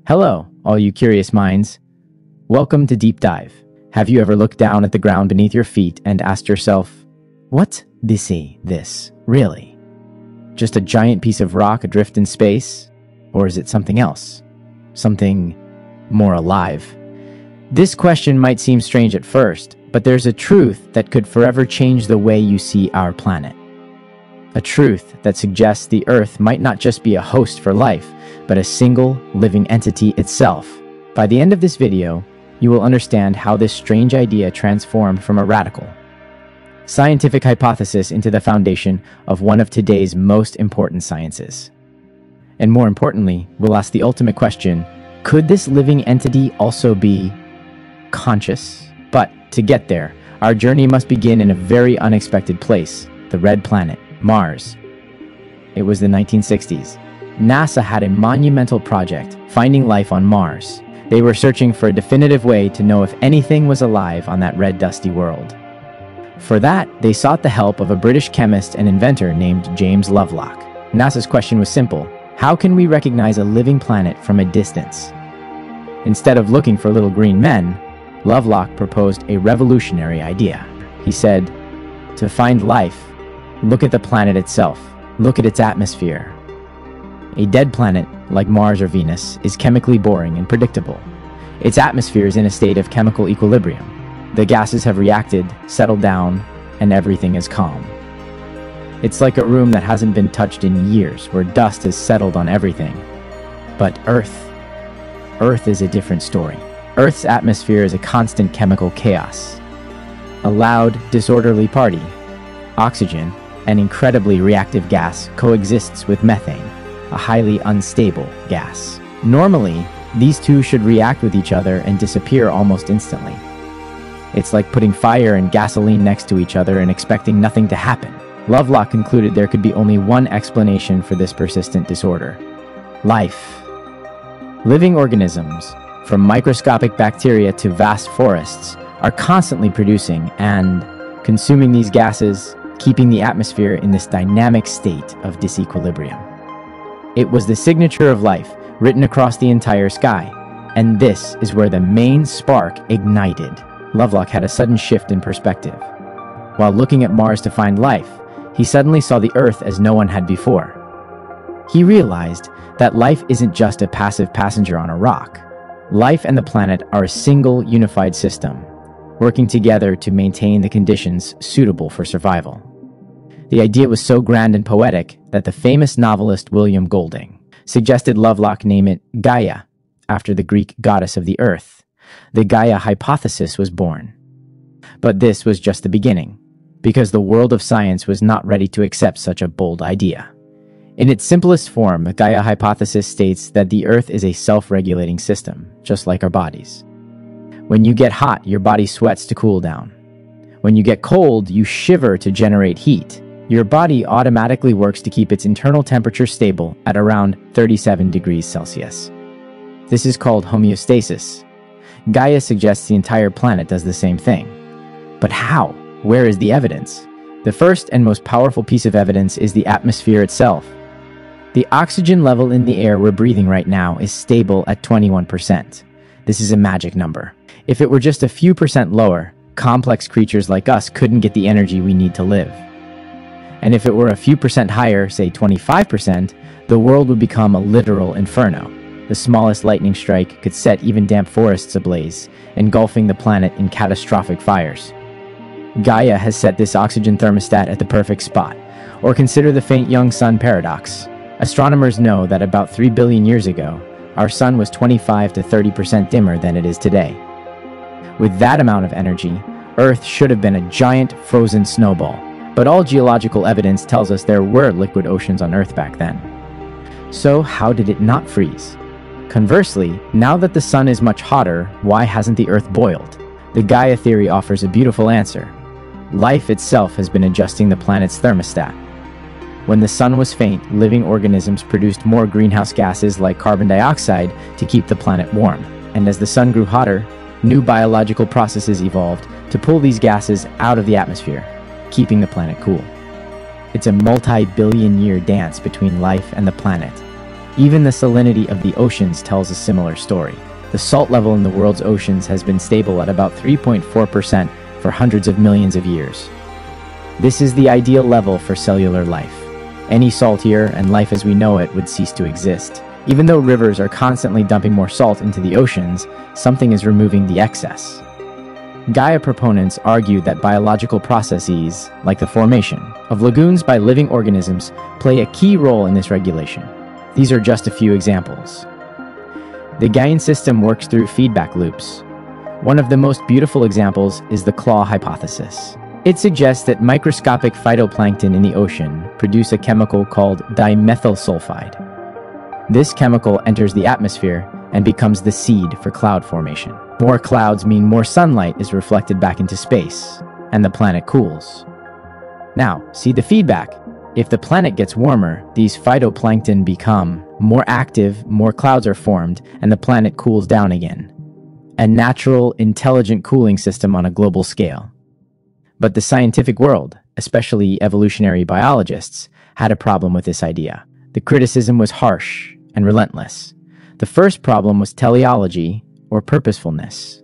Hello, all you curious minds. Welcome to Deep Dive. Have you ever looked down at the ground beneath your feet and asked yourself, what this really? Just a giant piece of rock adrift in space? Or is it something else? Something more alive? This question might seem strange at first, but there's a truth that could forever change the way you see our planet. A truth that suggests the Earth might not just be a host for life, but a single, living entity itself. By the end of this video, you will understand how this strange idea transformed from a radical scientific hypothesis into the foundation of one of today's most important sciences. And more importantly, we'll ask the ultimate question, could this living entity also be conscious? But to get there, our journey must begin in a very unexpected place, the red planet, Mars. It was the 1960s. NASA had a monumental project, finding life on Mars. They were searching for a definitive way to know if anything was alive on that red, dusty world. For that, they sought the help of a British chemist and inventor named James Lovelock. NASA's question was simple: how can we recognize a living planet from a distance? Instead of looking for little green men, Lovelock proposed a revolutionary idea. He said, to find life, look at the planet itself. Look at its atmosphere. A dead planet, like Mars or Venus, is chemically boring and predictable. Its atmosphere is in a state of chemical equilibrium. The gases have reacted, settled down, and everything is calm. It's like a room that hasn't been touched in years, where dust has settled on everything. But Earth is a different story. Earth's atmosphere is a constant chemical chaos. A loud, disorderly party. Oxygen, an incredibly reactive gas, coexists with methane, a highly unstable gas. Normally, these two should react with each other and disappear almost instantly. It's like putting fire and gasoline next to each other and expecting nothing to happen. Lovelock concluded there could be only one explanation for this persistent disorder: life. Living organisms, from microscopic bacteria to vast forests, are constantly producing and consuming these gases, keeping the atmosphere in this dynamic state of disequilibrium. It was the signature of life, written across the entire sky. And this is where the main spark ignited. Lovelock had a sudden shift in perspective. While looking at Mars to find life, he suddenly saw the Earth as no one had before. He realized that life isn't just a passive passenger on a rock. Life and the planet are a single, unified system, working together to maintain the conditions suitable for survival. The idea was so grand and poetic that the famous novelist William Golding suggested Lovelock name it Gaia, after the Greek goddess of the earth. The Gaia Hypothesis was born. But this was just the beginning, because the world of science was not ready to accept such a bold idea. In its simplest form, the Gaia Hypothesis states that the Earth is a self-regulating system, just like our bodies. When you get hot, your body sweats to cool down. When you get cold, you shiver to generate heat. Your body automatically works to keep its internal temperature stable at around 37 degrees Celsius. This is called homeostasis. Gaia suggests the entire planet does the same thing. But how? Where is the evidence? The first and most powerful piece of evidence is the atmosphere itself. The oxygen level in the air we're breathing right now is stable at 21%. This is a magic number. If it were just a few percent lower, complex creatures like us couldn't get the energy we need to live. And if it were a few percent higher, say 25%, the world would become a literal inferno. The smallest lightning strike could set even damp forests ablaze, engulfing the planet in catastrophic fires. Gaia has set this oxygen thermostat at the perfect spot. Or consider the faint young sun paradox. Astronomers know that about 3 billion years ago, our sun was 25 to 30% dimmer than it is today. With that amount of energy, Earth should have been a giant frozen snowball. But all geological evidence tells us there were liquid oceans on Earth back then. So how did it not freeze? Conversely, now that the sun is much hotter, why hasn't the Earth boiled? The Gaia theory offers a beautiful answer. Life itself has been adjusting the planet's thermostat. When the sun was faint, living organisms produced more greenhouse gases like carbon dioxide to keep the planet warm. And as the sun grew hotter, new biological processes evolved to pull these gases out of the atmosphere, keeping the planet cool. It's a multi-billion-year dance between life and the planet. Even the salinity of the oceans tells a similar story. The salt level in the world's oceans has been stable at about 3.4% for hundreds of millions of years. This is the ideal level for cellular life. Any saltier, and life as we know it would cease to exist. Even though rivers are constantly dumping more salt into the oceans, something is removing the excess. Gaia proponents argue that biological processes, like the formation of lagoons by living organisms, play a key role in this regulation. These are just a few examples. The Gaian system works through feedback loops. One of the most beautiful examples is the claw hypothesis. It suggests that microscopic phytoplankton in the ocean produce a chemical called dimethylsulfide. This chemical enters the atmosphere and becomes the seed for cloud formation. More clouds mean more sunlight is reflected back into space, and the planet cools. Now, see the feedback. If the planet gets warmer, these phytoplankton become more active, more clouds are formed, and the planet cools down again. A natural, intelligent cooling system on a global scale. But the scientific world, especially evolutionary biologists, had a problem with this idea. The criticism was harsh and relentless. The first problem was teleology, or purposefulness.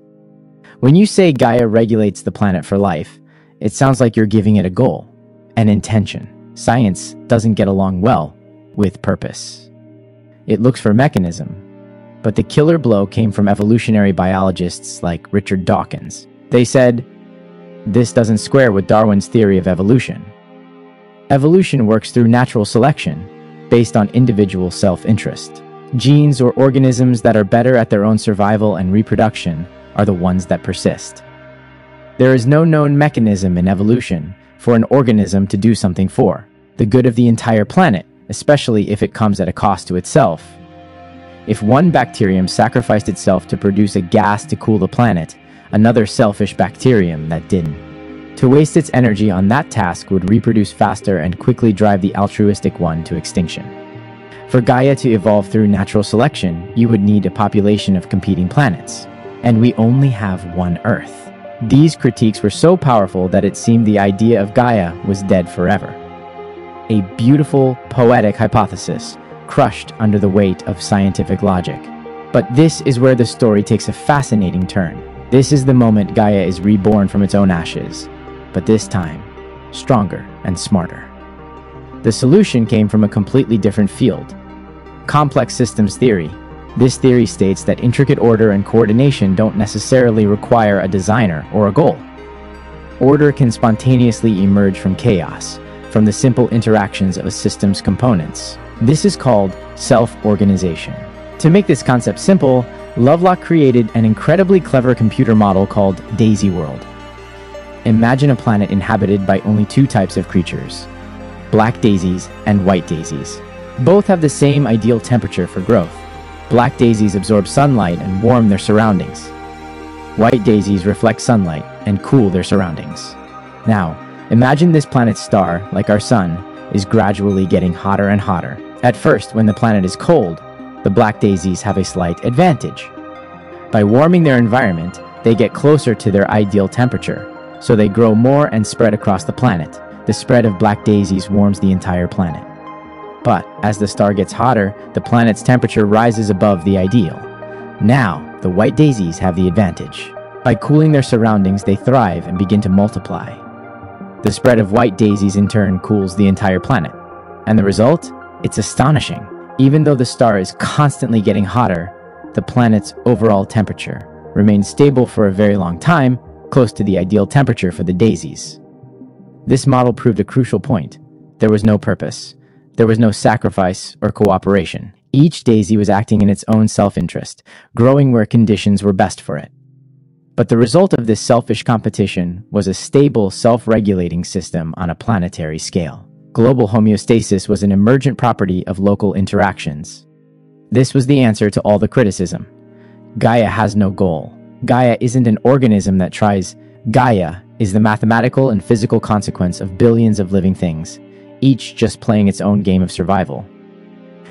When you say Gaia regulates the planet for life, it sounds like you're giving it a goal, an intention. Science doesn't get along well with purpose. It looks for mechanism. But the killer blow came from evolutionary biologists like Richard Dawkins. They said, this doesn't square with Darwin's theory of evolution. Evolution works through natural selection, based on individual self-interest. Genes or organisms that are better at their own survival and reproduction are the ones that persist. There is no known mechanism in evolution for an organism to do something for the good of the entire planet, especially if it comes at a cost to itself. If one bacterium sacrificed itself to produce a gas to cool the planet, another selfish bacterium that didn't. To waste its energy on that task would reproduce faster and quickly drive the altruistic one to extinction. For Gaia to evolve through natural selection, you would need a population of competing planets. And we only have one Earth. These critiques were so powerful that it seemed the idea of Gaia was dead forever. A beautiful, poetic hypothesis, crushed under the weight of scientific logic. But this is where the story takes a fascinating turn. This is the moment Gaia is reborn from its own ashes, but this time, stronger and smarter. The solution came from a completely different field. Complex systems theory. This theory states that intricate order and coordination don't necessarily require a designer or a goal. Order can spontaneously emerge from chaos, from the simple interactions of a system's components. This is called self-organization. To make this concept simple, Lovelock created an incredibly clever computer model called Daisyworld. Imagine a planet inhabited by only two types of creatures, black daisies and white daisies. Both have the same ideal temperature for growth. Black daisies absorb sunlight and warm their surroundings. White daisies reflect sunlight and cool their surroundings. Now, imagine this planet's star, like our sun, is gradually getting hotter and hotter. At first, when the planet is cold, the black daisies have a slight advantage. By warming their environment, they get closer to their ideal temperature, so they grow more and spread across the planet. The spread of black daisies warms the entire planet. But as the star gets hotter, the planet's temperature rises above the ideal. Now, the white daisies have the advantage. By cooling their surroundings, they thrive and begin to multiply. The spread of white daisies in turn cools the entire planet. And the result? It's astonishing. Even though the star is constantly getting hotter, the planet's overall temperature remains stable for a very long time, close to the ideal temperature for the daisies. This model proved a crucial point. There was no purpose. There was no sacrifice or cooperation. Each daisy was acting in its own self-interest, growing where conditions were best for it. But the result of this selfish competition was a stable, self-regulating system on a planetary scale. Global homeostasis was an emergent property of local interactions. This was the answer to all the criticism. Gaia has no goal. Gaia isn't an organism that tries. Gaia is the mathematical and physical consequence of billions of living things, each just playing its own game of survival.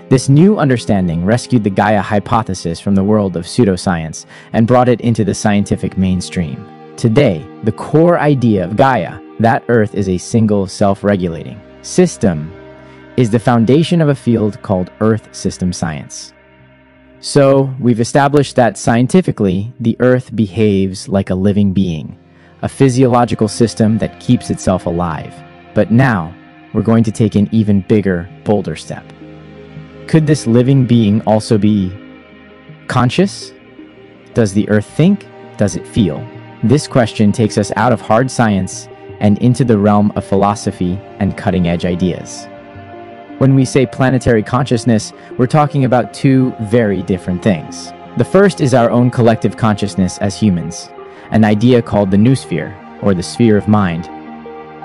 This new understanding rescued the Gaia hypothesis from the world of pseudoscience and brought it into the scientific mainstream. Today, the core idea of Gaia, that Earth is a single self-regulating system, is the foundation of a field called Earth system science. So, we've established that scientifically, the Earth behaves like a living being, a physiological system that keeps itself alive. But now, we're going to take an even bigger, bolder step. Could this living being also be conscious? Does the Earth think? Does it feel? This question takes us out of hard science and into the realm of philosophy and cutting-edge ideas. When we say planetary consciousness, we're talking about two very different things. The first is our own collective consciousness as humans, an idea called the noosphere, or the sphere of mind.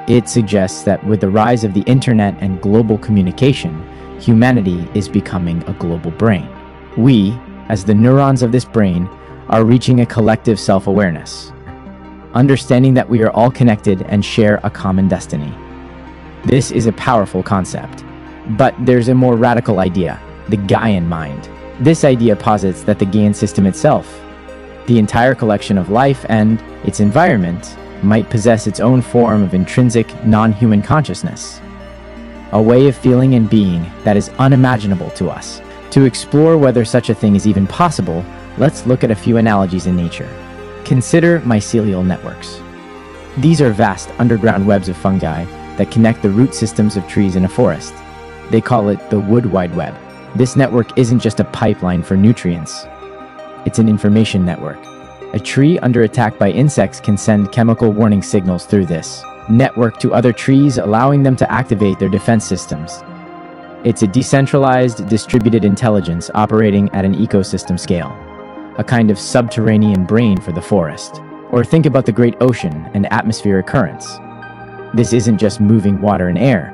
It suggests that with the rise of the internet and global communication, humanity is becoming a global brain. We, as the neurons of this brain, are reaching a collective self-awareness, understanding that we are all connected and share a common destiny. This is a powerful concept. But there's a more radical idea, the Gaian mind. This idea posits that the Gaian system itself, the entire collection of life and its environment, might possess its own form of intrinsic, non-human consciousness, a way of feeling and being that is unimaginable to us. To explore whether such a thing is even possible, let's look at a few analogies in nature. Consider mycelial networks. These are vast underground webs of fungi that connect the root systems of trees in a forest. They call it the Wood Wide Web. This network isn't just a pipeline for nutrients. It's an information network. A tree under attack by insects can send chemical warning signals through this network to other trees, allowing them to activate their defense systems. It's a decentralized, distributed intelligence operating at an ecosystem scale, a kind of subterranean brain for the forest. Or think about the great ocean and atmospheric currents. This isn't just moving water and air.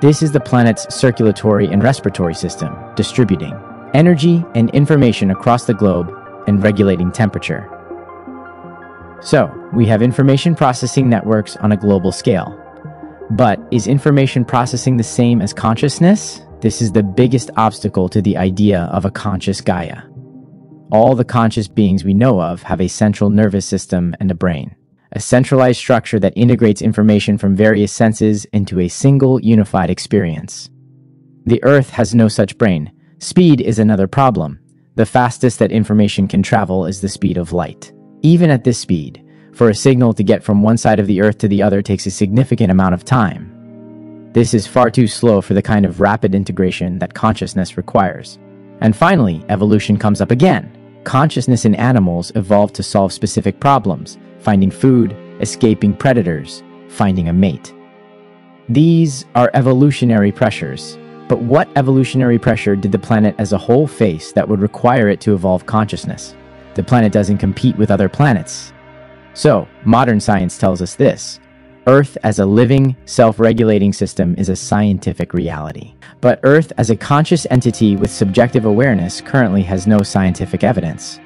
This is the planet's circulatory and respiratory system, distributing energy and information across the globe and regulating temperature. So, we have information processing networks on a global scale. But is information processing the same as consciousness? This is the biggest obstacle to the idea of a conscious Gaia. All the conscious beings we know of have a central nervous system and a brain, a centralized structure that integrates information from various senses into a single unified experience. The Earth has no such brain. Speed is another problem. The fastest that information can travel is the speed of light. Even at this speed, for a signal to get from one side of the Earth to the other takes a significant amount of time. This is far too slow for the kind of rapid integration that consciousness requires. And finally, evolution comes up again. Consciousness in animals evolved to solve specific problems, finding food, escaping predators, finding a mate. These are evolutionary pressures. But what evolutionary pressure did the planet as a whole face that would require it to evolve consciousness? The planet doesn't compete with other planets. So, modern science tells us this. Earth as a living, self-regulating system is a scientific reality. But Earth as a conscious entity with subjective awareness currently has no scientific evidence.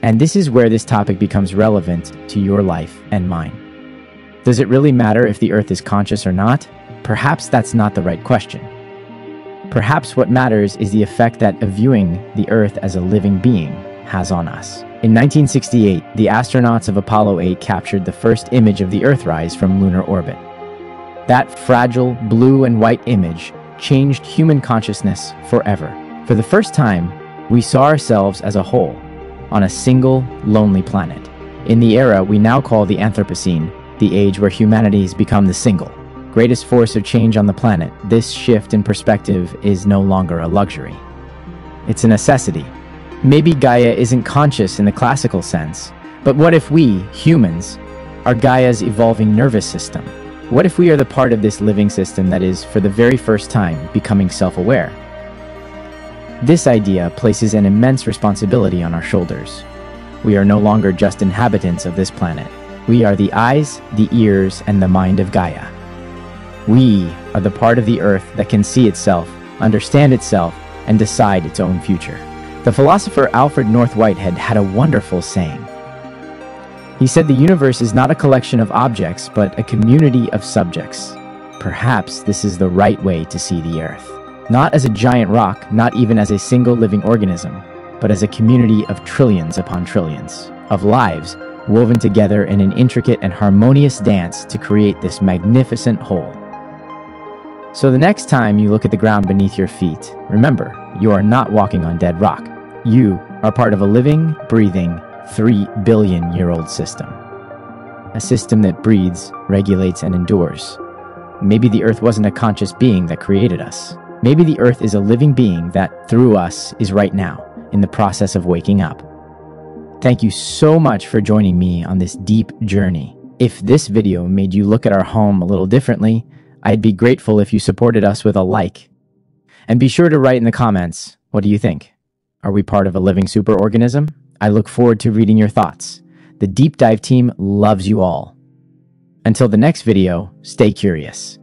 And this is where this topic becomes relevant to your life and mine. Does it really matter if the Earth is conscious or not? Perhaps that's not the right question. Perhaps what matters is the effect that viewing the Earth as a living being has on us. In 1968, the astronauts of Apollo 8 captured the first image of the Earthrise from lunar orbit. That fragile blue and white image changed human consciousness forever. For the first time, we saw ourselves as a whole, on a single, lonely planet. In the era we now call the Anthropocene, the age where humanity has become the single greatest force of change on the planet, this shift in perspective is no longer a luxury. It's a necessity. Maybe Gaia isn't conscious in the classical sense, but what if we, humans, are Gaia's evolving nervous system? What if we are the part of this living system that is, for the very first time, becoming self-aware? This idea places an immense responsibility on our shoulders. We are no longer just inhabitants of this planet. We are the eyes, the ears, and the mind of Gaia. We are the part of the Earth that can see itself, understand itself, and decide its own future. The philosopher Alfred North Whitehead had a wonderful saying. He said the universe is not a collection of objects, but a community of subjects. Perhaps this is the right way to see the Earth. Not as a giant rock, not even as a single living organism, but as a community of trillions upon trillions, of lives woven together in an intricate and harmonious dance to create this magnificent whole. So the next time you look at the ground beneath your feet, remember, you are not walking on dead rock. You are part of a living, breathing, 3 billion-year-old system. A system that breathes, regulates, and endures. Maybe the Earth wasn't a conscious being that created us. Maybe the Earth is a living being that, through us, is right now, in the process of waking up. Thank you so much for joining me on this deep journey. If this video made you look at our home a little differently, I'd be grateful if you supported us with a like. And be sure to write in the comments, what do you think? Are we part of a living superorganism? I look forward to reading your thoughts. The Deep Dive team loves you all. Until the next video, stay curious.